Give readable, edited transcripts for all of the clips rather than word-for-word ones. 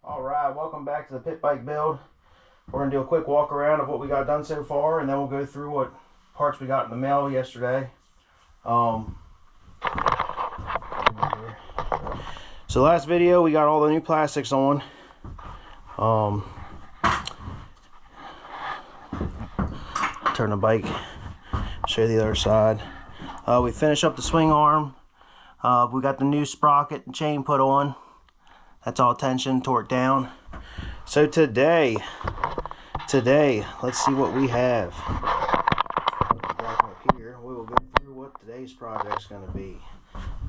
Alright, welcome back to the pit bike build. We're going to do a quick walk around of what we got done so far, and then we'll go through what parts we got in the mail yesterday. So last video we got all the new plastics on. Turn the bike, show you the other side. We finished up the swing arm. We got the new sprocket and chain put on. That's all tension, torque down. So today, let's see what we have. Back up here, we will go through what today's project's going to be.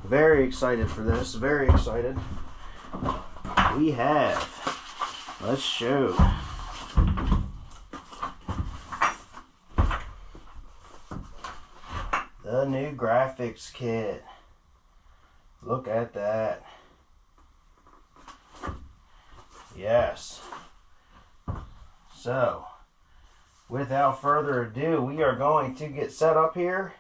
Very excited for this, very excited. We have, let's show. The new graphics kit. Look at that. Yes. So, without further ado, we are going to get set up here,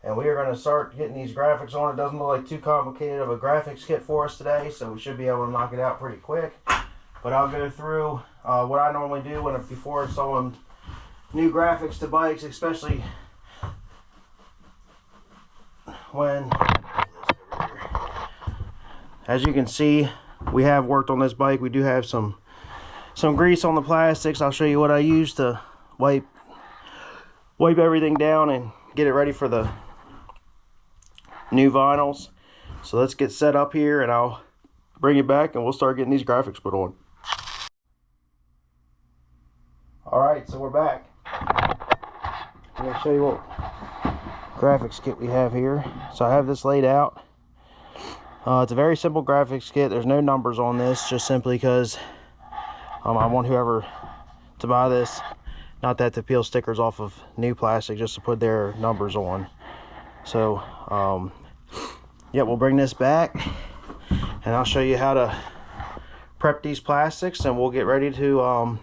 and we are going to start getting these graphics on. It doesn't look like too complicated of a graphics kit for us today, so we should be able to knock it out pretty quick. But I'll go through what I normally do before installing new graphics to bikes, especially when, as you can see, we have worked on this bike. We do have some grease on the plastics. I'll show you what I use to wipe everything down and get it ready for the new vinyls. So let's get set up here, and I'll bring you back and we'll start getting these graphics put on. Alright, so we're back. I'm going to show you what graphics kit we have here. So I have this laid out. It's a very simple graphics kit. There's no numbers on this, just simply because I want whoever to buy this, not that to peel stickers off of new plastic, just to put their numbers on. So yeah, we'll bring this back and I'll show you how to prep these plastics, and we'll get ready to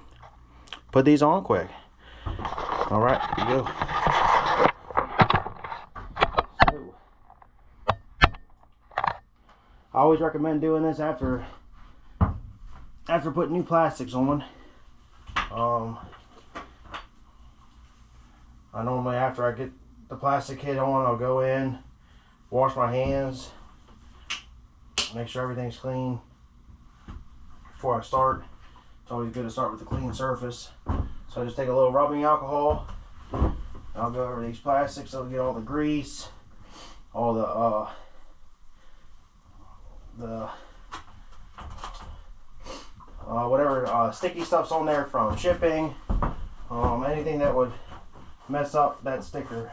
put these on quick. All right, here we go. I always recommend doing this after putting new plastics on. I normally, after I get the plastic kit on, I'll go in, wash my hands, make sure everything's clean before I start. It's always good to start with a clean surface. So I just take a little rubbing alcohol, and I'll go over these plastics so I'll get all the grease, all the whatever sticky stuff's on there from shipping, anything that would mess up that sticker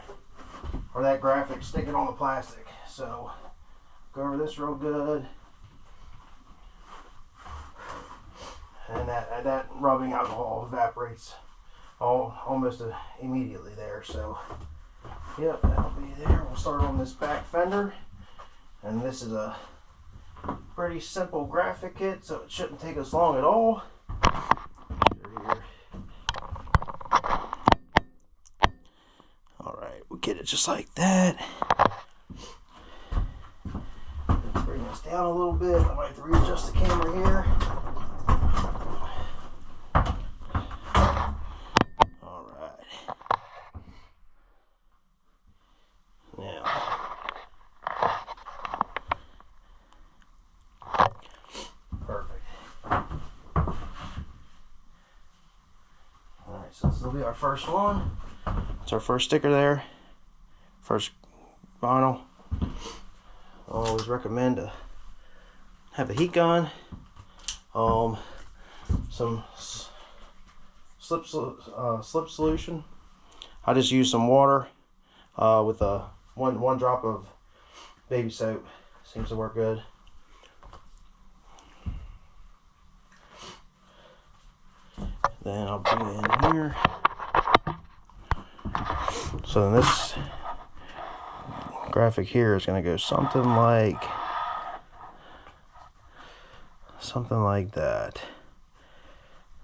or that graphic sticking on the plastic. So go over this real good, and that rubbing alcohol evaporates almost immediately there. So yep, that'll be there. We'll start on this back fender, and this is a pretty simple graphic kit, so it shouldn't take us long at all. Alright, we'll get it just like that. Let's bring this down a little bit. I might have to readjust the camera here. Alright. Now, so this will be our first one. It's our first sticker there. First vinyl. I always recommend to have a heat gun. Some slip solution. I just use some water with one drop of baby soap. Seems to work good. Then I'll bring it in here. So then this graphic here is going to go something like that.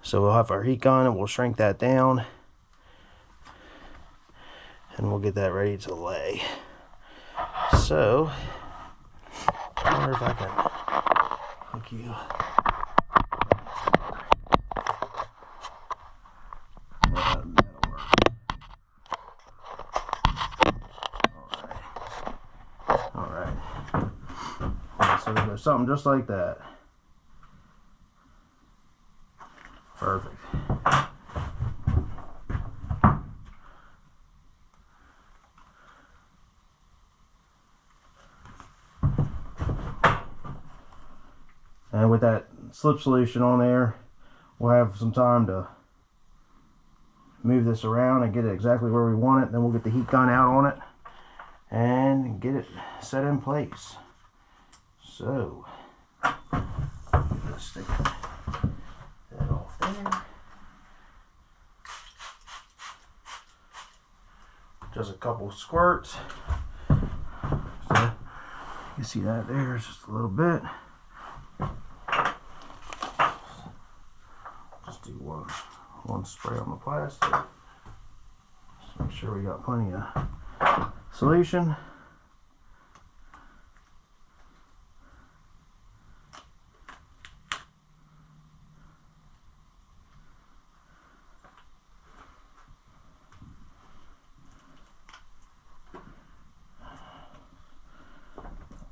So we'll have our heat gun and we'll shrink that down, and we'll get that ready to lay. So I wonder if I can hook you something just like that. Perfect. And with that slip solution on there, we'll have some time to move this around and get it exactly where we want it. Then we'll get the heat gun out on it and get it set in place. So, let's stick that off there. Just a couple squirts. So, you see that there, just a little bit. Just do one spray on the plastic. Just make sure we got plenty of solution.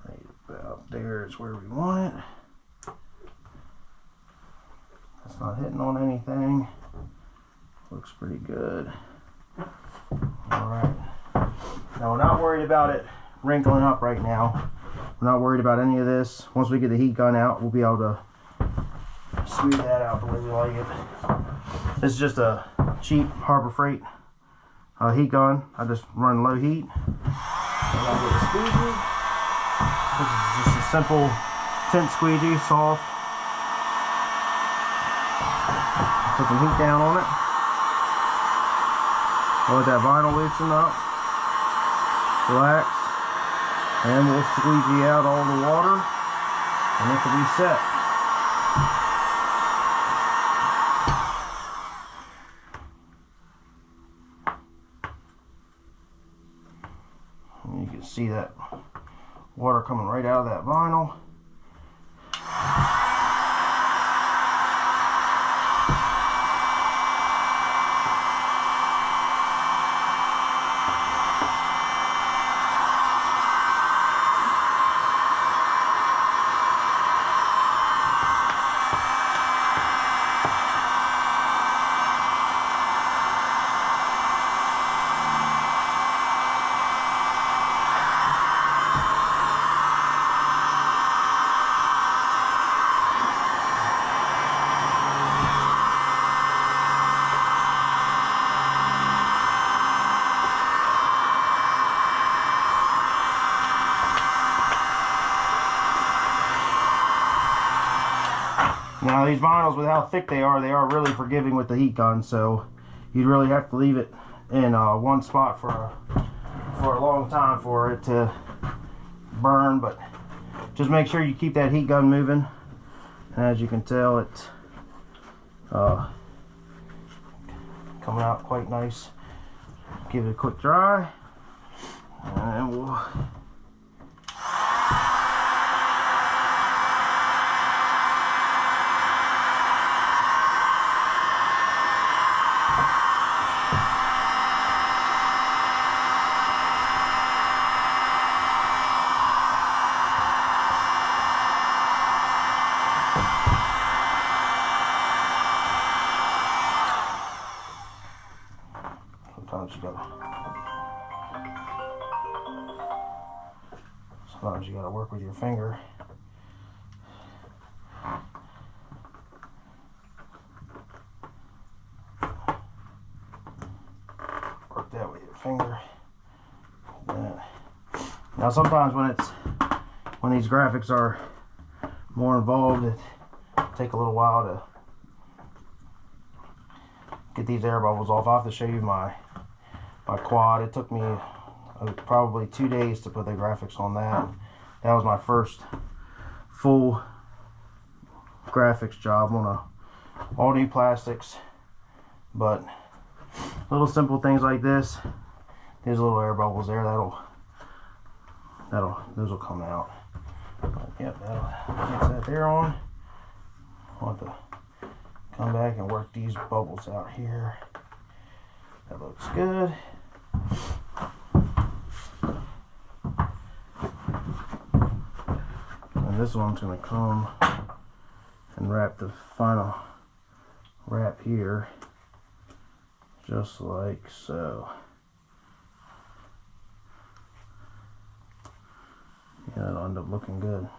Right about there is where we want it. It's not hitting on anything. Looks pretty good. Alright. Now we're not worried about it wrinkling up right now. We're not worried about any of this. Once we get the heat gun out, we'll be able to smooth that out the way we like it. This is just a cheap Harbor Freight heat gun. I just run low heat. And I'll get a squeegee. This is just a simple tint squeegee, soft. Put some heat down on it. Let that vinyl loosen up. Relax. And we'll squeegee out all the water. And this will be set. And you can see that water coming right out of that vinyl. Now these vinyls, with how thick they are really forgiving with the heat gun, so you'd really have to leave it in one spot for a long time for it to burn. But just make sure you keep that heat gun moving. And as you can tell, it's coming out quite nice. Give it a quick dry, and we'll sometimes you gotta work with your finger. Work that with your finger. Now sometimes when these graphics are more involved, it take a little while to get these air bubbles off. I'll have to show you my quad. It took me probably 2 days to put the graphics on that. That was my first full graphics job on all new plastics. But little simple things like this, there's little air bubbles there, those will come out. But yep, that'll get that there on. I'll have to come back and work these bubbles out here. That looks good. And And this one's going to come and wrap the final wrap here, just like so. Yeah, it'll end up looking good.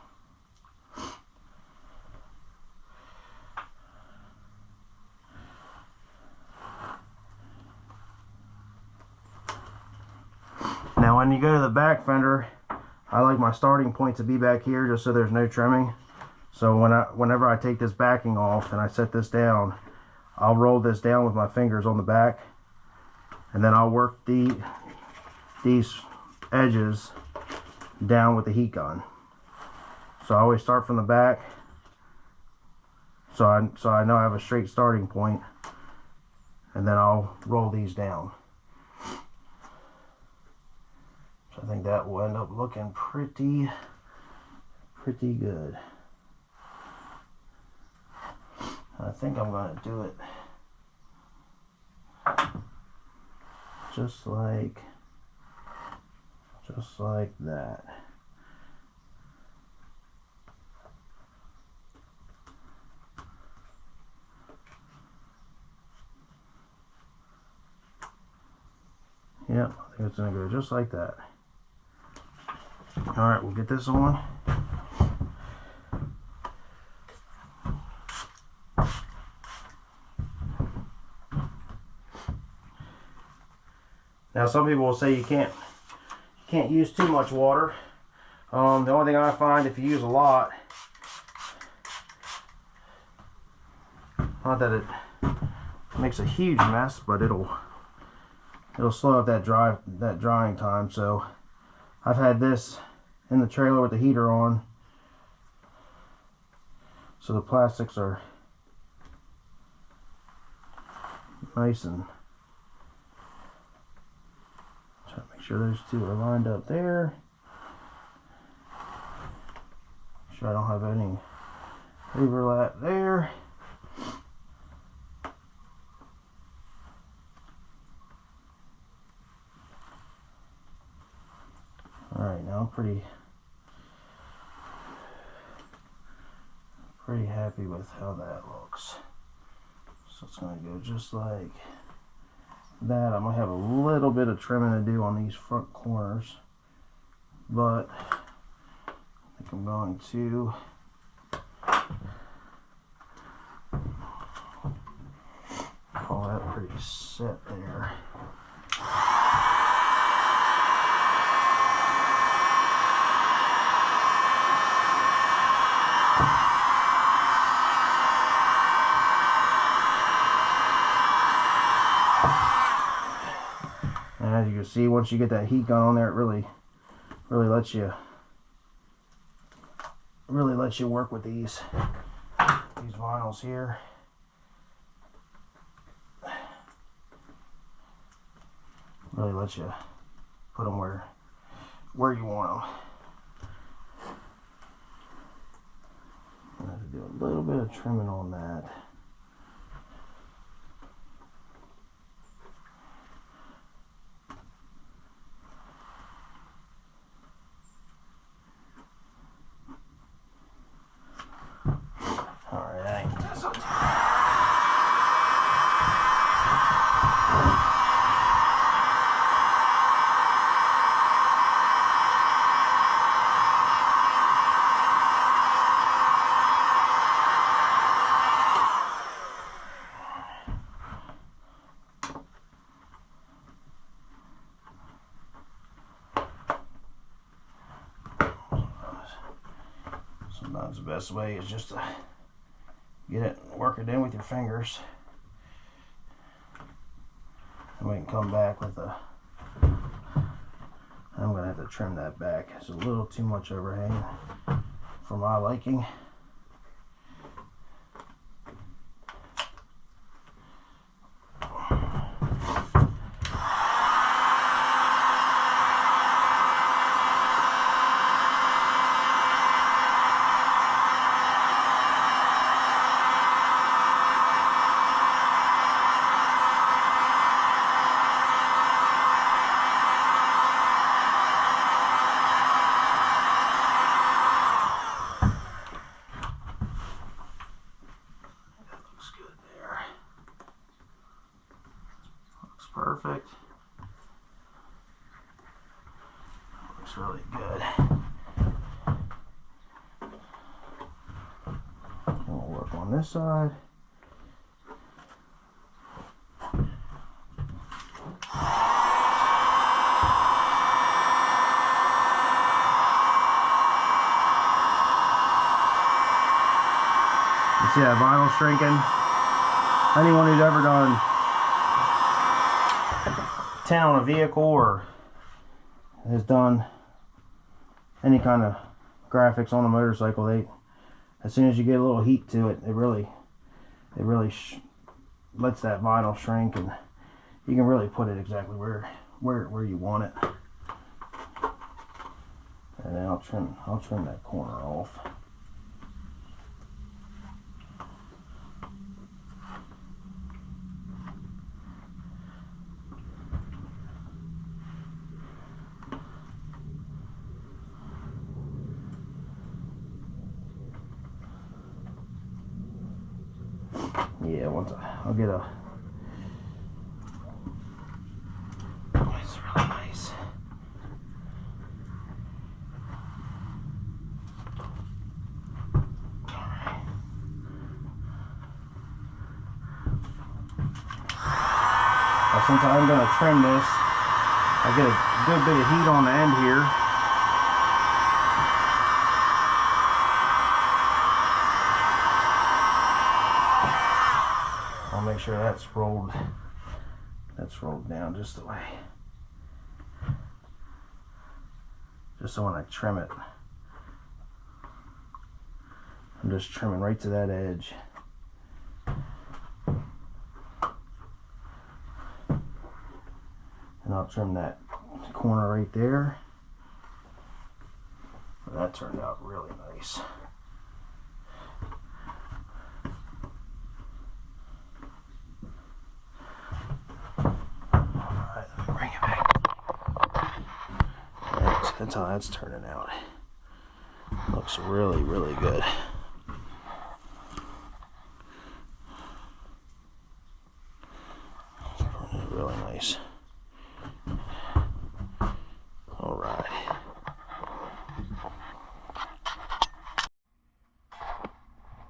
Now when you go to the back fender, I like my starting point to be back here just so there's no trimming. So whenever I take this backing off and I set this down, I'll roll this down with my fingers on the back, and then I'll work these edges down with the heat gun. So I always start from the back, so I know I have a straight starting point, and then I'll roll these down. So I think that will end up looking pretty good. I think I'm going to do it just like that. Yep, I think it's going to go just like that. Alright, we'll get this on. Now some people will say you can't use too much water. The only thing I find, if you use a lot, not that it makes a huge mess, but it'll slow up that drying time. So I've had this in the trailer with the heater on, so the plastics are nice, and try to make sure those two are lined up there. Make sure I don't have any overlap there. Alright, now I'm pretty happy with how that looks. So it's going to go just like that. I might have a little bit of trimming to do on these front corners, but I think I'm going to call that pretty set there. And as you can see, once you get that heat gun on there, it really lets you work with these vinyls here. Really lets you put them where you want them. I have to do a little bit of trimming on that. Sometimes the best way is just to get it, work it in with your fingers, and we can come back with a. I'm gonna have to trim that back. It's a little too much overhang for my liking. perfect. Looks really good. We'll work on this side. You see that vinyl shrinking? Anyone who's ever done tint on a vehicle or has done any kind of graphics on a motorcycle, as soon as you get a little heat to it, it really lets that vinyl shrink, and you can really put it exactly where you want it. And then I'll trim that corner off. Yeah, I'll get a. Oh, it's really nice. Alright. Since I'm going to trim this, I get a good bit of heat on the end here. I'll make sure that's rolled down just the way. Just so when I trim it, I'm just trimming right to that edge. And I'll trim that corner right there. That turned out really nice. Bring it back. Alright, so that's how that's turning out. Looks really, really good. Really nice. Alright.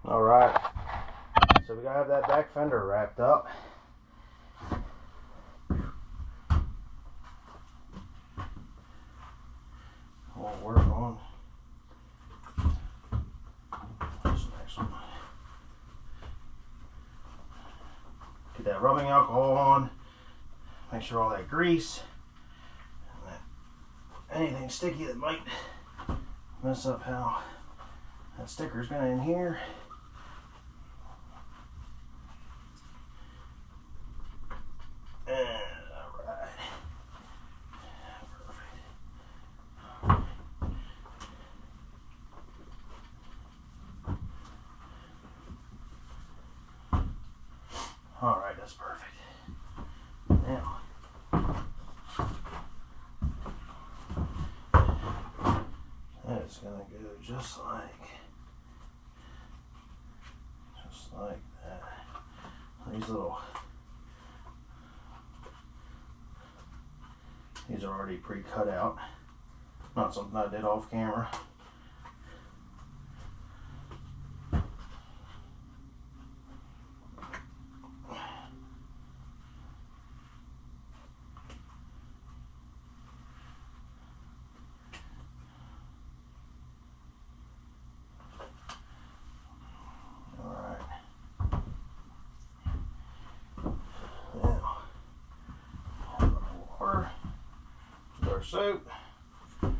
Alright. So we gotta have that back fender wrapped up. We'll work on this next one. Get that rubbing alcohol on. Make sure all that grease and anything sticky that might mess up how that sticker's going in here. Alright, that's perfect. Now, that's going to go just like that. These are already pre-cut out. Not something I did off camera. Soap. Make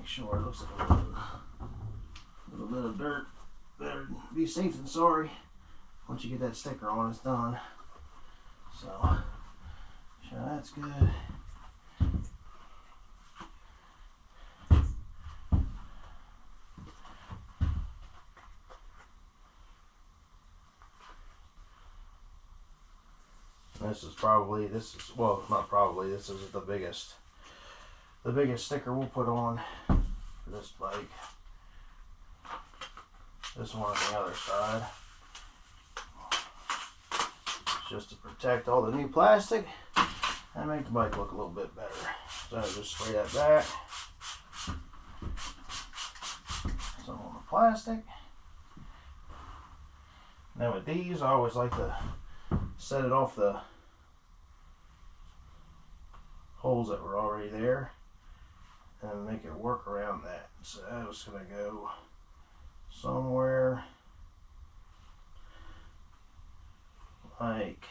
sure it looks like a little bit of dirt. Better be safe than sorry. Once you get that sticker on, it's done. So, sure that's good. This is the biggest sticker we'll put on for this bike. This one on the other side. just to protect all the new plastic and make the bike look a little bit better. So just spray that back. Some on the plastic. Now with these, I always like to set it off the holes that were already there and make it work around that. So that was going to go somewhere like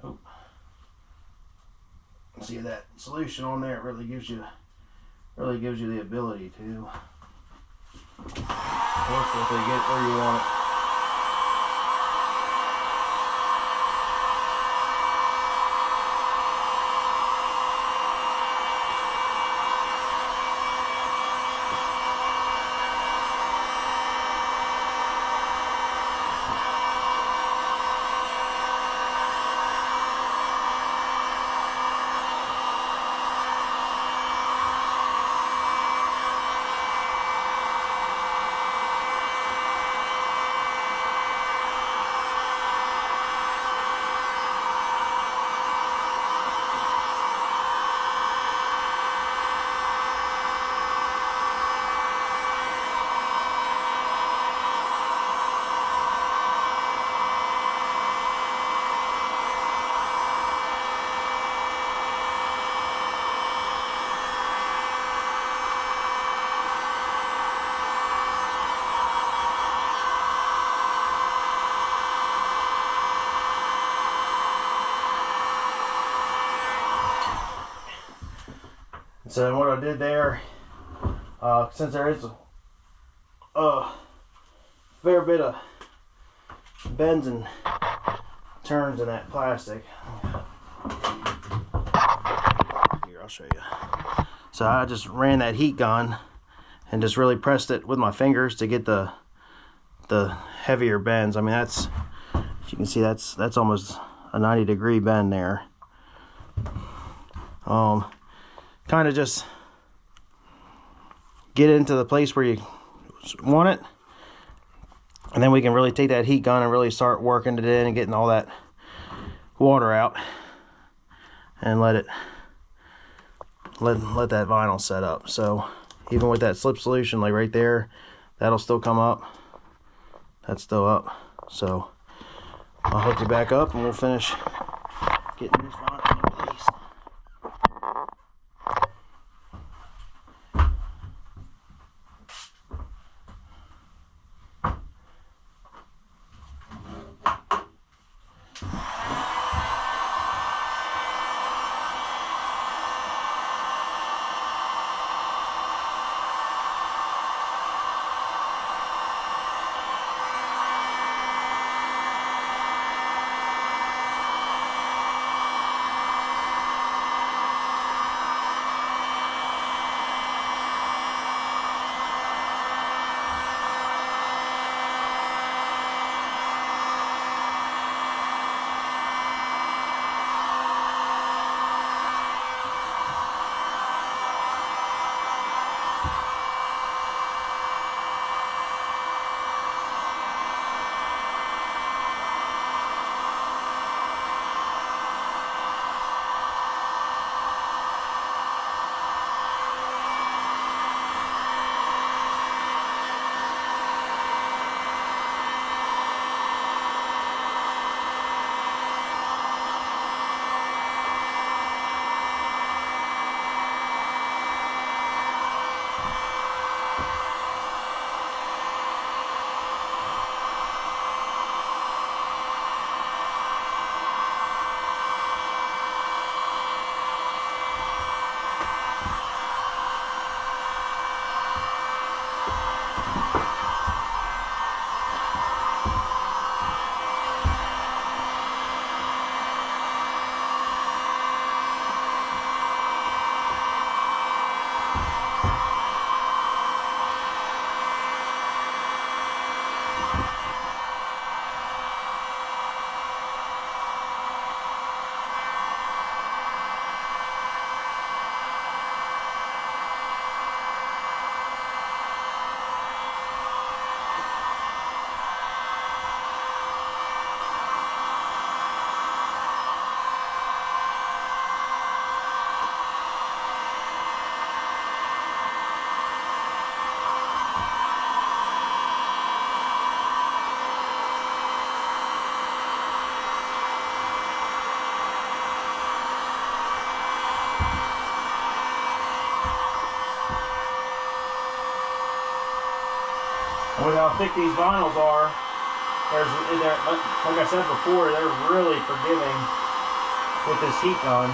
so. See that solution on there, it really gives you the ability to work with it, get where you want it. So what I did there, since there is a fair bit of bends and turns in that plastic, here I'll show you. So I just ran that heat gun and just really pressed it with my fingers to get the heavier bends. I mean, that's, as you can see, that's almost a 90-degree bend there. Kind of just get it into the place where you want it, and then we can really take that heat gun and really start working it in and getting all that water out, and let that vinyl set up. So even with that slip solution, like right there, that'll still come up. That's still up. So I'll hook it back up and we'll finish getting this vinyl in place. With how thick these vinyls are, like I said before, they're really forgiving with this heat gun.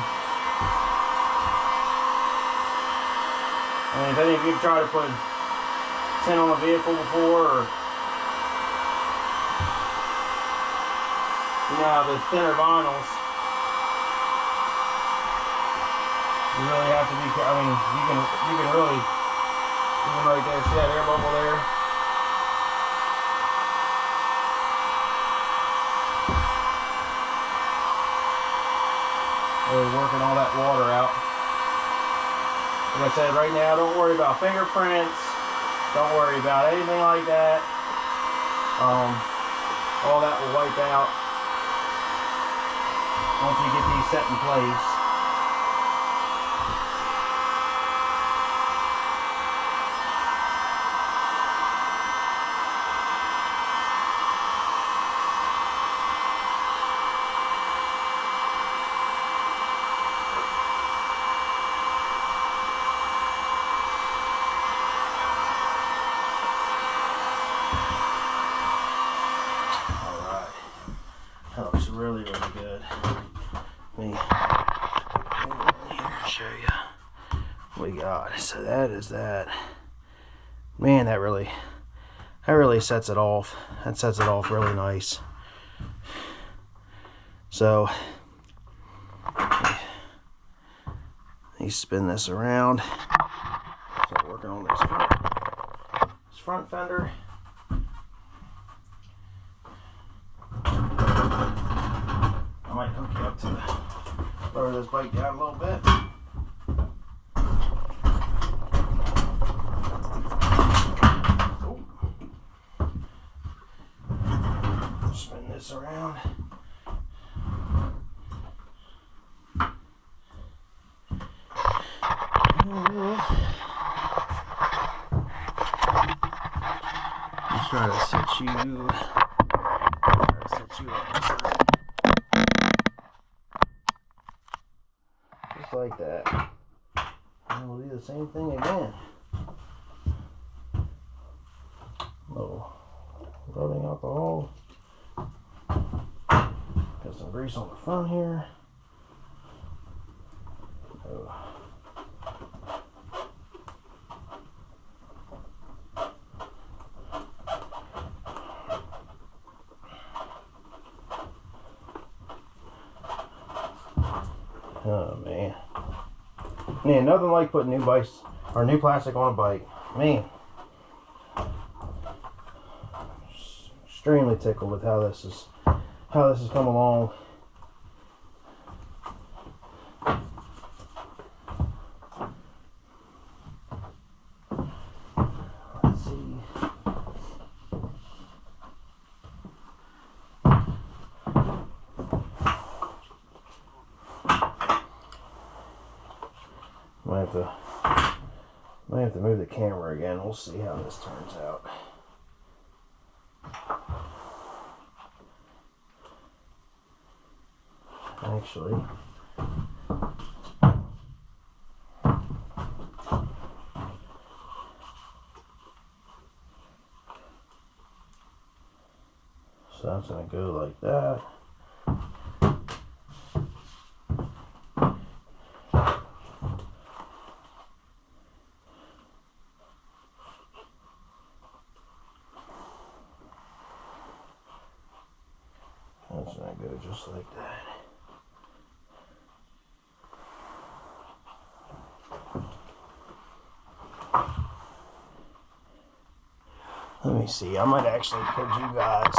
I mean, if any of you have tried to put tint on a vehicle before, or you know, the thinner vinyls, you really have to be. I mean, you can really, even right there, see that air bubble there. Really working all that water out. Like I said, right now, don't worry about fingerprints. Don't worry about anything like that. All that will wipe out once you get these set in place. That looks really, really good. Let me here show you what we got. So that is that. Man, that really sets it off. That sets it off really nice. So let me spin this around. Start working on this front fender. I might hook you up to lower this bike down a little bit. Oh. Spin this around. Let's try to set you up. Just like that. And we'll do the same thing again. Little rubbing alcohol. Got some grease on the front here. Oh. Oh man. Man, nothing like putting new bikes or new plastic on a bike. Man. Extremely tickled with how this has come along. Let's see. Might have to move the camera again. We'll see how this turns out. Actually, so that's gonna go like that. That's gonna go just like that. Let me see. I might actually put you guys.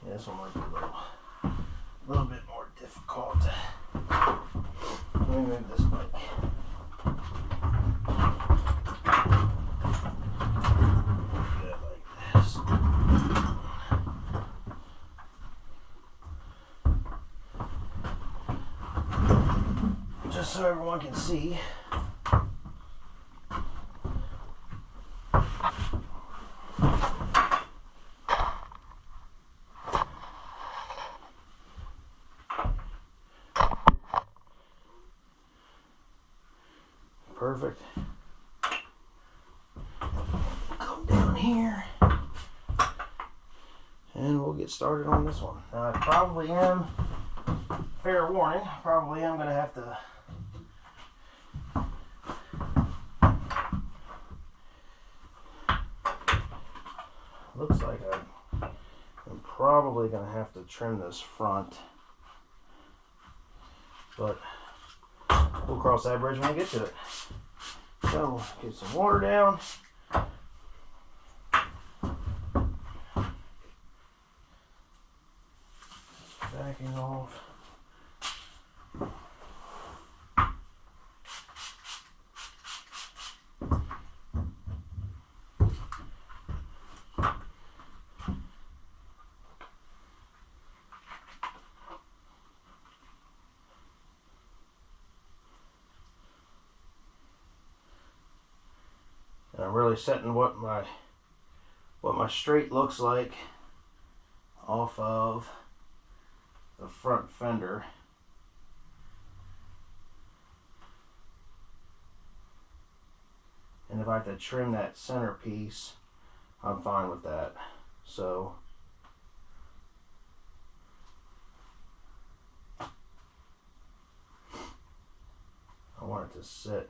Yeah, this one might be a little bit more difficult. Let me move this bike. Just so everyone can see. perfect. Come down here. And we'll get started on this one. Now I probably am, fair warning, probably am going to have to looks like I'm probably going to have to trim this front, but we'll cross that bridge when we get to it. So, get some water down. Backing off. And I'm really setting what my straight looks like off of the front fender. And if I have to trim that center piece, I'm fine with that. So I want it to sit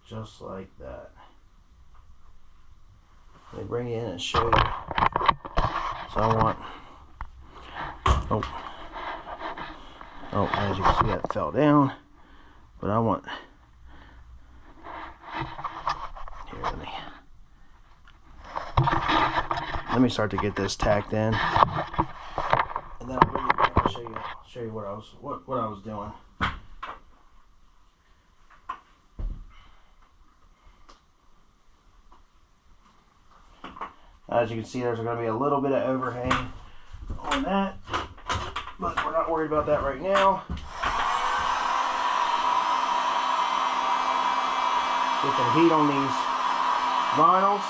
just like that. Let me bring you in and show you. So I want, oh, as you can see, that fell down. But I want, here, let me start to get this tacked in, and then I'll bring you back and show you what I was doing. As you can see, there's going to be a little bit of overhang on that, but we're not worried about that right now. Get some heat on these vinyls.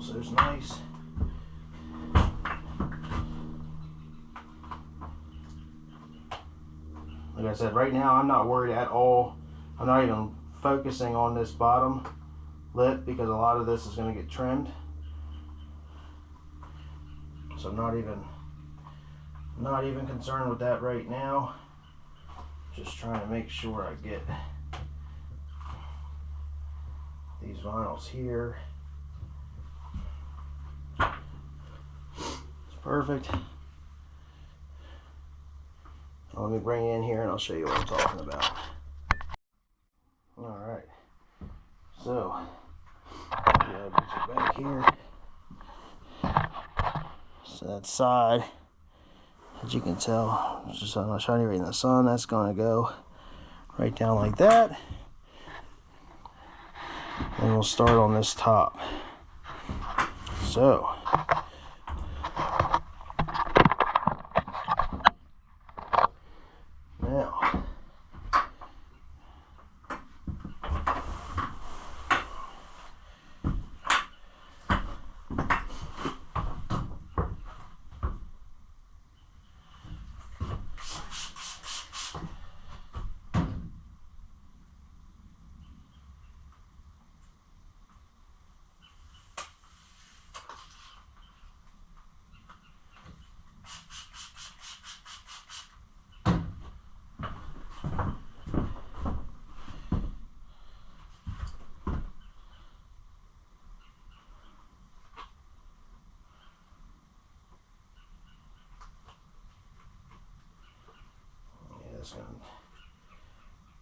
So it's nice. Like I said, right now I'm not worried at all. I'm not even focusing on this bottom lip because a lot of this is going to get trimmed. so I'm not even concerned with that right now. Just trying to make sure I get these vinyls here. It's perfect. Let me bring you in here and I'll show you what I'm talking about. Alright, so yeah, put it back here. So that side, as you can tell, it's just not shining right in the sun. That's going to go right down like that. And we'll start on this top. So now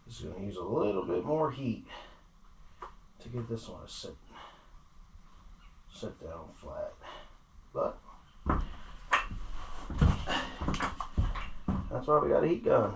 this is going to use a little bit more heat to get this one to sit down flat, but that's why we got a heat gun.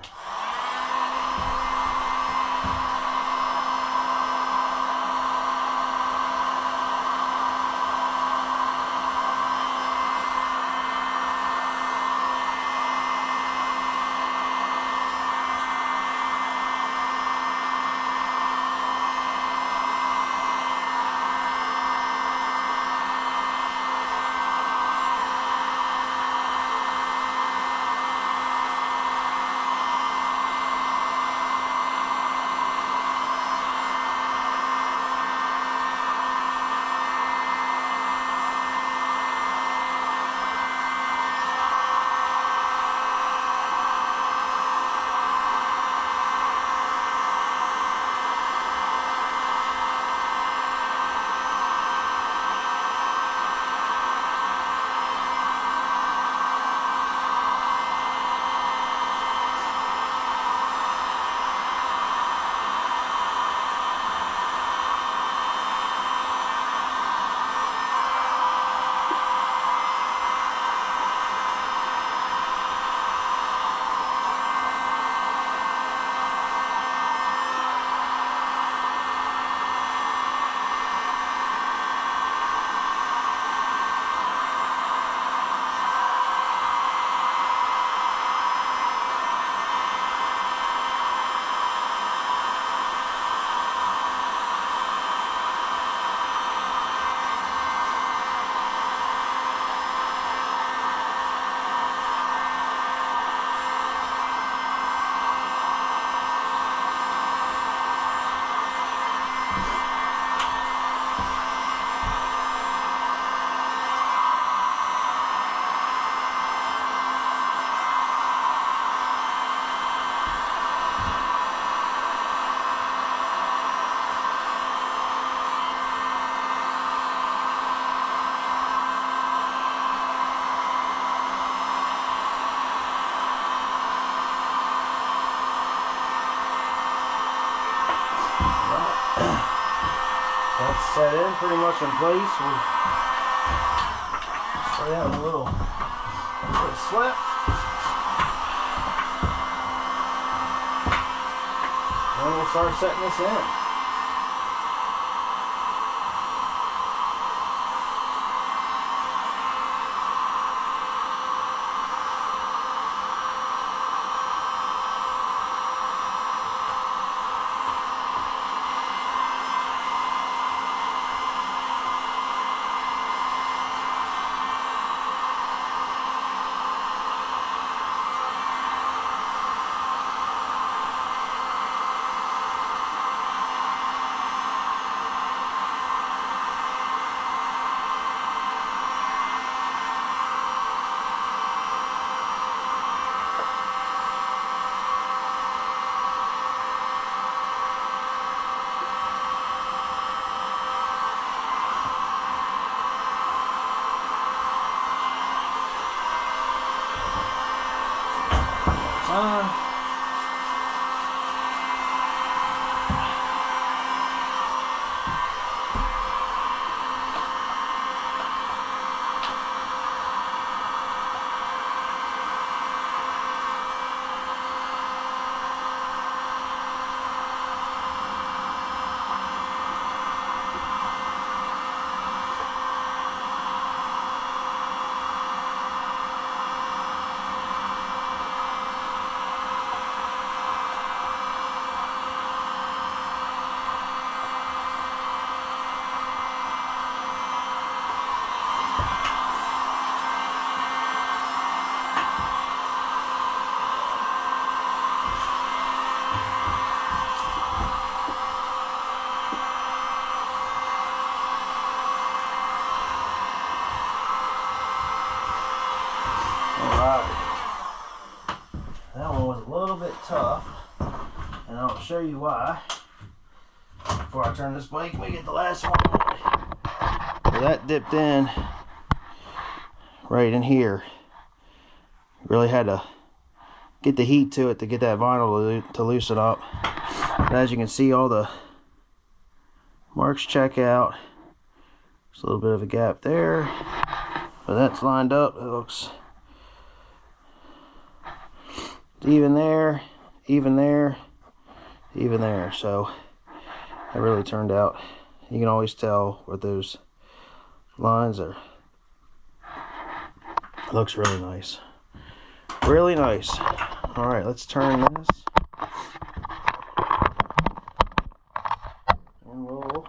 That's set in pretty much in place. We'll start out a little slip. And we'll start setting this in. That one was a little bit tough, and I'll show you why. Before I turn this bike, we get the last one. So that dipped in right in here. Really had to get the heat to it to get that vinyl to loosen up. But as you can see, all the marks check out. There's a little bit of a gap there, but that's lined up. It looks even there, even there, even there. So it really turned out. You can always tell where those lines are. It looks really nice. Really nice. All right, let's turn this. And we'll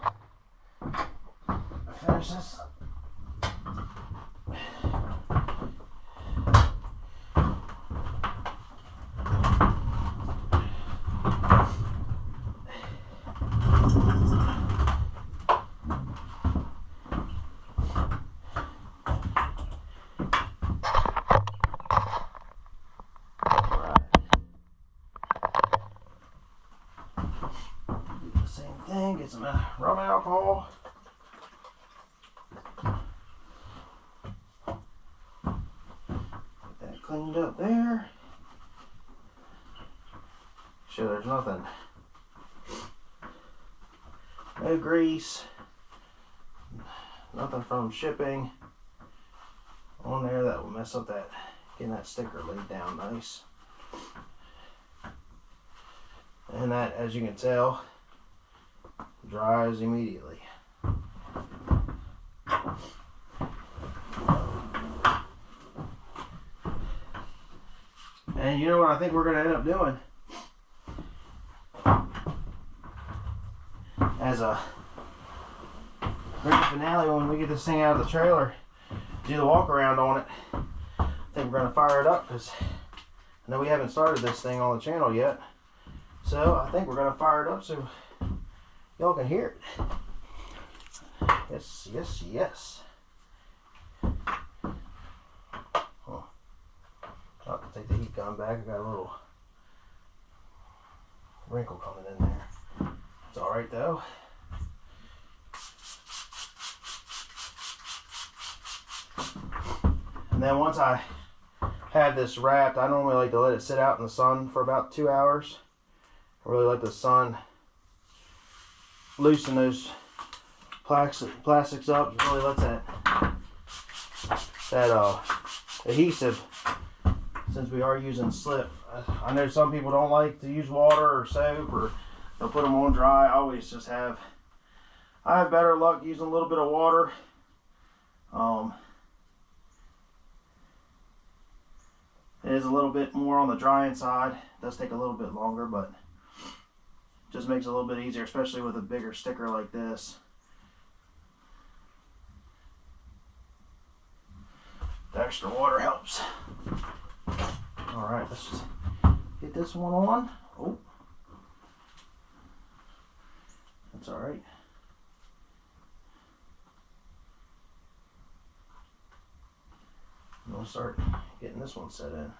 finish this. Same thing, get some rum alcohol. Get that cleaned up there. Sure there's nothing. No grease. Nothing from shipping on there that will mess up that, getting that sticker laid down nice. And that, as you can tell, dries immediately. And you know what I think we're going to end up doing? As a grand finale, when we get this thing out of the trailer, do the walk around on it. I think we're going to fire it up because I know we haven't started this thing on the channel yet. So I think we're going to fire it up so y'all can hear it. Yes, yes, yes. Oh, I'll have to take the heat gun back. I got a little wrinkle coming in there. It's alright though. And then once I have this wrapped, I normally like to let it sit out in the sun for about 2 hours. I really let the sun loosen those plastics up. It really lets that adhesive, since we are using slip. I know some people don't like to use water or soap, or they'll put them on dry. I have better luck using a little bit of water. It is a little bit more on the drying side. It does take a little bit longer, but just makes it a little bit easier, especially with a bigger sticker like this. The extra water helps. Alright, let's just get this one on. Oh, that's alright. We'll start getting this one set in.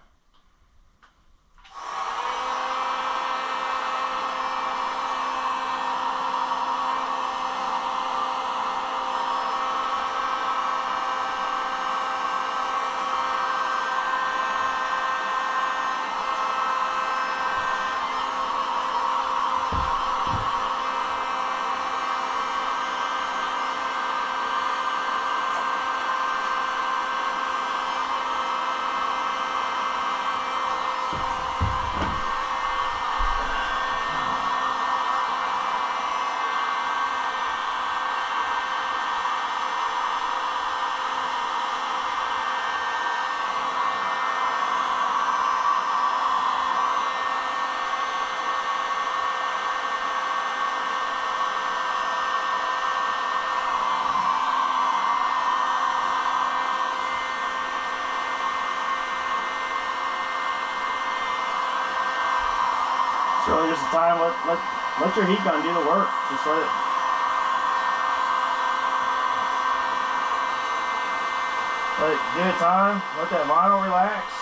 It's really just a time, let your heat gun do the work. Just let it do a time, let that vinyl relax.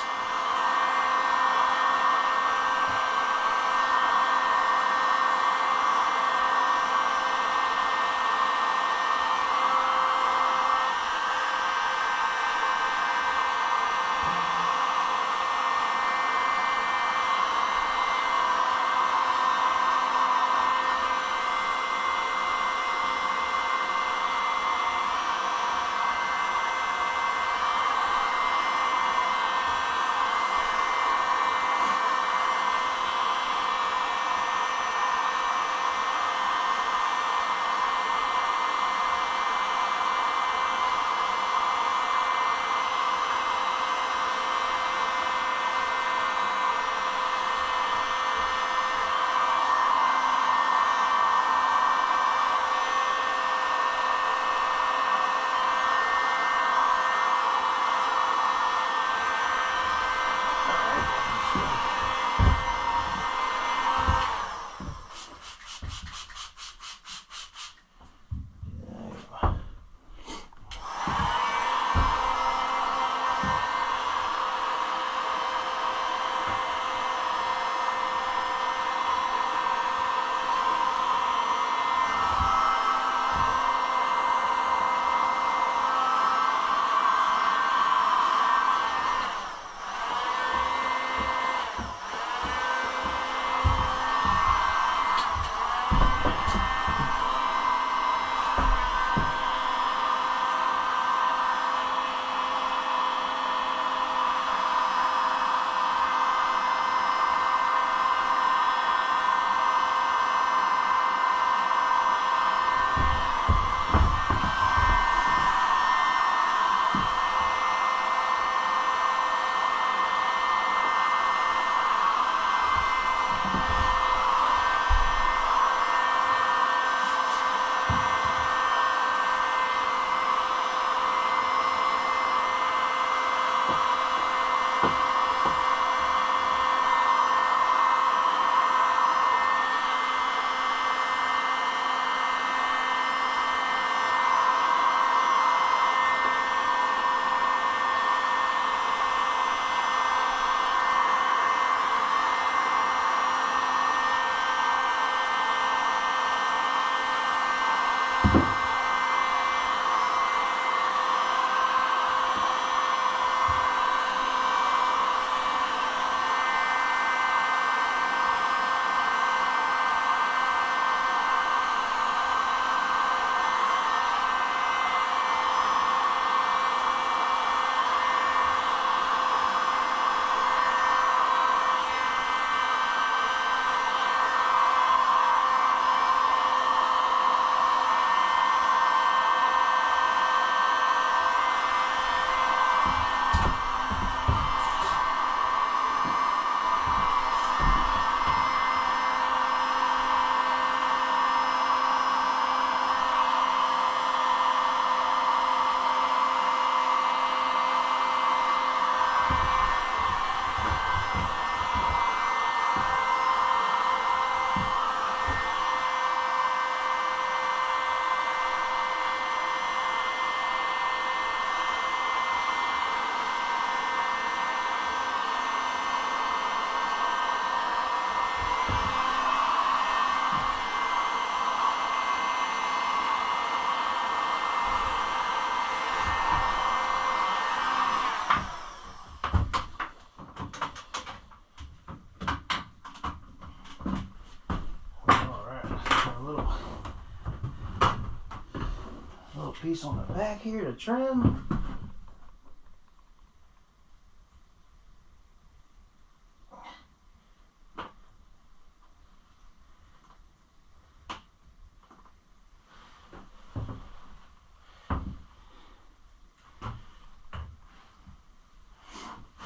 Piece on the back here to trim.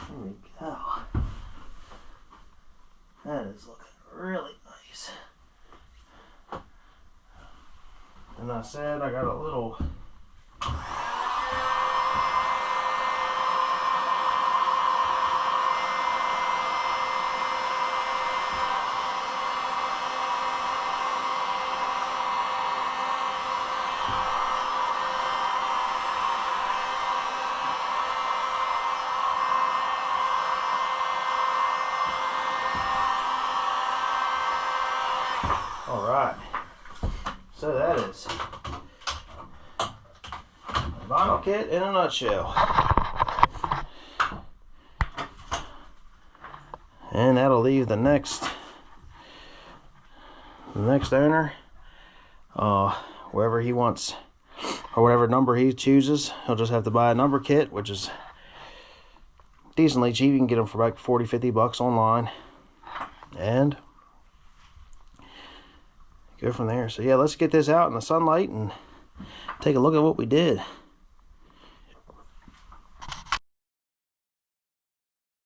There we go. That is looking really nice. And I said I got a little So that is a vinyl kit in a nutshell. And that'll leave the next owner, wherever he wants, or whatever number he chooses. He'll just have to buy a number kit, which is decently cheap. You can get them for about 40-50 bucks online, and go from there. So yeah, let's get this out in the sunlight and take a look at what we did.